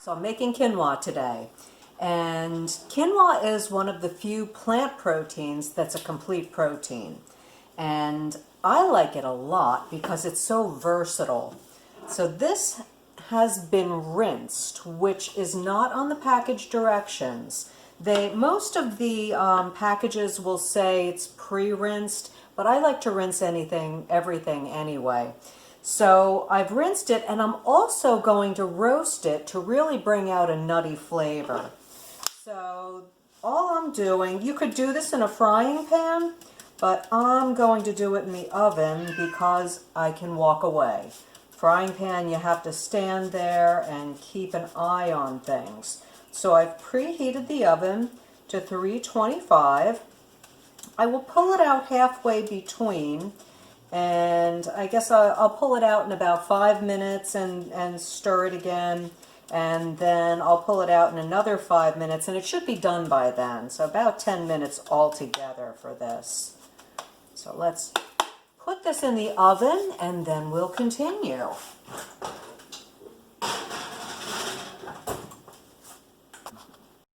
So I'm making quinoa today. And quinoa is one of the few plant proteins that's a complete protein. And I like it a lot because it's so versatile. So this has been rinsed, which is not on the package directions. Most of the packages will say it's pre-rinsed, but I like to rinse everything anyway. So I've rinsed it, and I'm also going to roast it to really bring out a nutty flavor. So all I'm doing, you could do this in a frying pan, but I'm going to do it in the oven because I can walk away. Frying pan, you have to stand there and keep an eye on things. So I've preheated the oven to 325. I will pull it out halfway between, and I guess I'll pull it out in about 5 minutes and stir it again, and then I'll pull it out in another 5 minutes, and it should be done by then. So about 10 minutes altogether for this. So let's put this in the oven, and then we'll continue.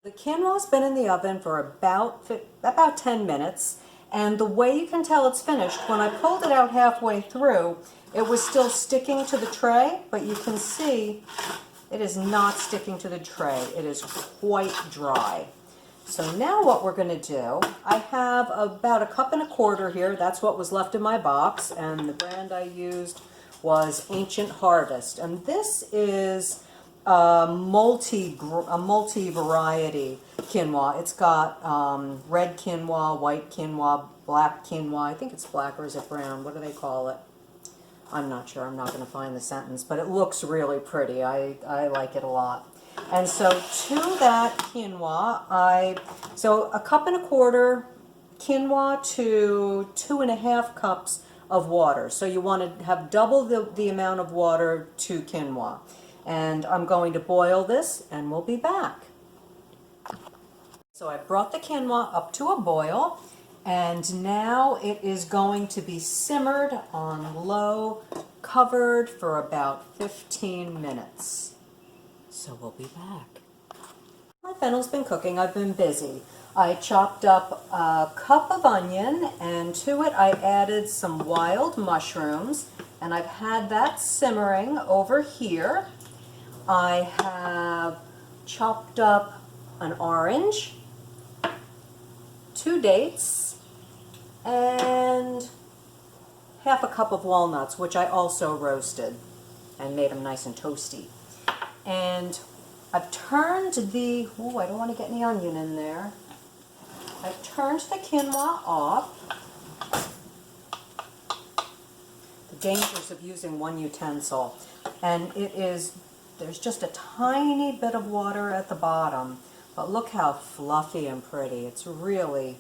The quinoa's been in the oven for about 10 minutes, and the way you can tell it's finished, when I pulled it out halfway through, it was still sticking to the tray, but you can see it is not sticking to the tray. It is quite dry. So now what we're going to do, I have about 1.25 cups here. That's what was left in my box, and the brand I used was Ancient Harvest. And this is a multi-variety quinoa. It's got red quinoa, white quinoa, black quinoa. I think it's black, or is it brown? What do they call it? I'm not sure. I'm not going to find the sentence, but it looks really pretty. I like it a lot. And so to that quinoa, so 1.25 cups quinoa to 2.5 cups of water. So you want to have double the amount of water to quinoa. And I'm going to boil this, and we'll be back. So I brought the quinoa up to a boil, and now it is going to be simmered on low, covered for about 15 minutes. So we'll be back. My fennel's been cooking. I've been busy. I chopped up a cup of onion, and to it I added some wild mushrooms, and I've had that simmering over here. I have chopped up an orange, 2 dates, and half a cup of walnuts, which I also roasted and made them nice and toasty. And I've turned I don't want to get any onion in there. I've turned the quinoa off. The dangers of using one utensil. And there's just a tiny bit of water at the bottom, but look how fluffy and pretty. It's really,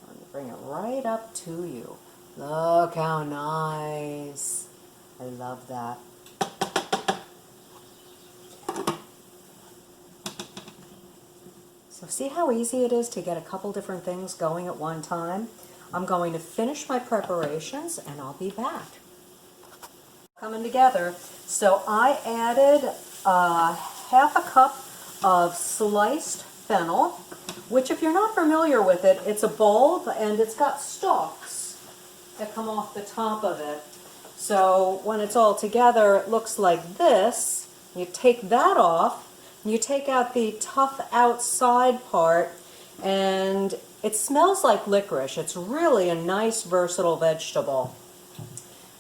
let me bring it right up to you. Look how nice. I love that. So see how easy it is to get a couple different things going at one time? I'm going to finish my preparations, and I'll be back. Coming together. So I added half a cup of sliced fennel, which, if you're not familiar with it, it's a bulb, and it's got stalks that come off the top of it. So when it's all together, it looks like this. You take that off, and you take out the tough outside part, and it smells like licorice. It's really a nice, versatile vegetable.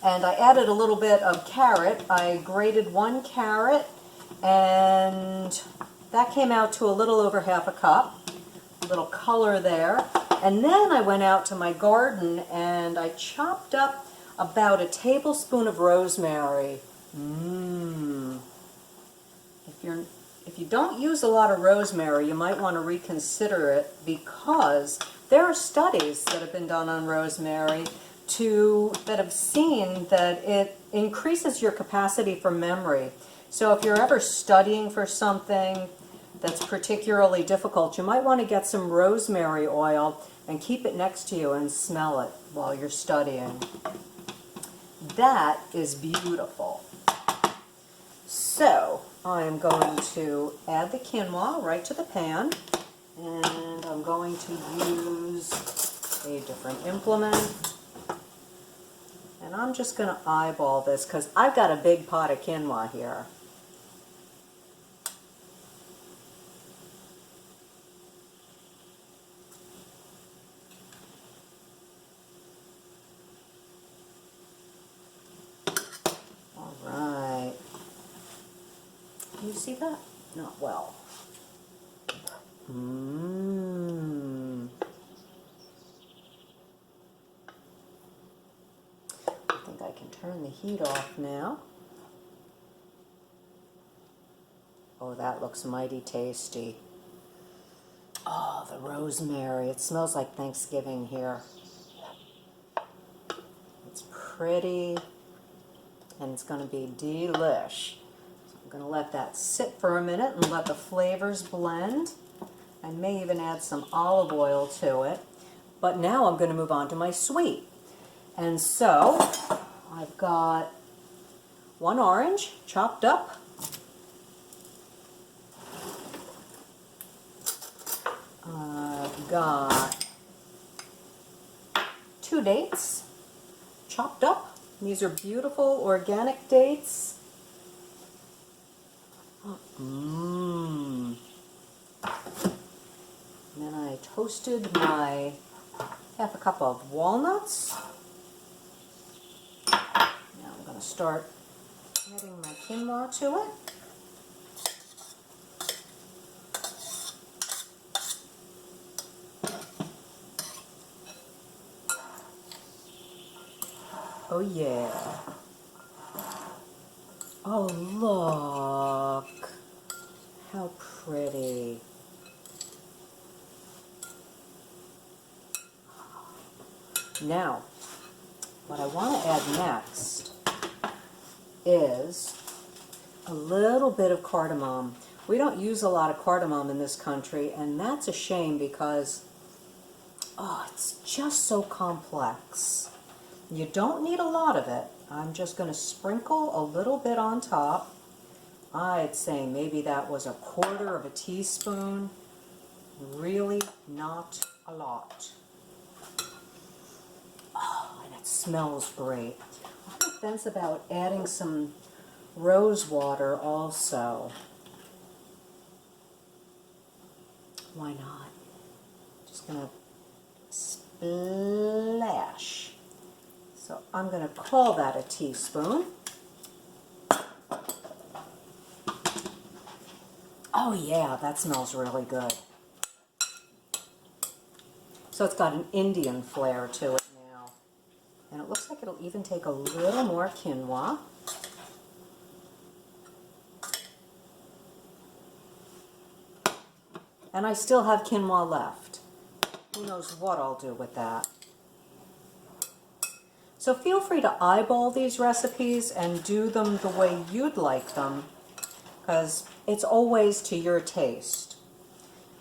And I added a little bit of carrot. I grated 1 carrot, and that came out to a little over half a cup. A little color there. And then I went out to my garden, and I chopped up about a tablespoon of rosemary. If you don't use a lot of rosemary, you might want to reconsider it, because there are studies that have been done on rosemary that have seen that it increases your capacity for memory. So if you're ever studying for something that's particularly difficult, you might want to get some rosemary oil and keep it next to you and smell it while you're studying. That is beautiful. So I am going to add the quinoa right to the pan, and I'm going to use a different implement. And I'm just going to eyeball this because I've got a big pot of quinoa here. All right. Can you see that? Not well. I think I can turn the heat off now. Oh, that looks mighty tasty. Oh, the rosemary. It smells like Thanksgiving here. It's pretty, and it's going to be delish. So I'm going to let that sit for a minute and let the flavors blend. I may even add some olive oil to it. But now I'm going to move on to my sweet. And so I've got 1 orange chopped up. I've got 2 dates chopped up. These are beautiful organic dates. And then I toasted my 1/2 cup of walnuts. Now I'm going to start adding my quinoa to it. Oh yeah. Oh look. How pretty. Now, what I want to add next is a little bit of cardamom. We don't use a lot of cardamom in this country, and that's a shame because, oh, it's just so complex. You don't need a lot of it. I'm just going to sprinkle a little bit on top. I'd say maybe that was 1/4 teaspoon. Really not a lot. Oh, and it smells great. I'm on the fence about adding some rose water also. Why not? Just going to splash. So I'm going to call that a teaspoon. Oh yeah, that smells really good. So it's got an Indian flair to it now. And it looks like it'll even take a little more quinoa. And I still have quinoa left. Who knows what I'll do with that. So feel free to eyeball these recipes and do them the way you'd like them, because it's always to your taste.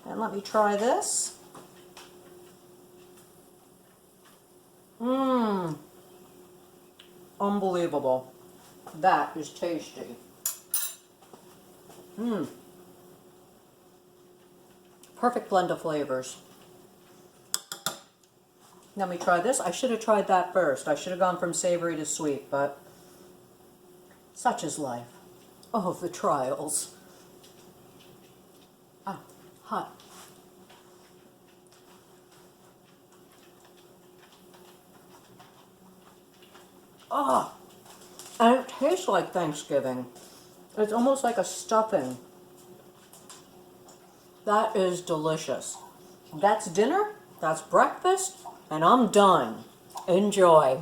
And let me try this. Unbelievable. That is tasty. Perfect blend of flavors. Let me try this. I should have tried that first. I should have gone from savory to sweet, but such is life. Oh, the trials. Ah, hot. Oh, and it tastes like Thanksgiving. It's almost like a stuffing. That is delicious. That's dinner, that's breakfast, and I'm done. Enjoy.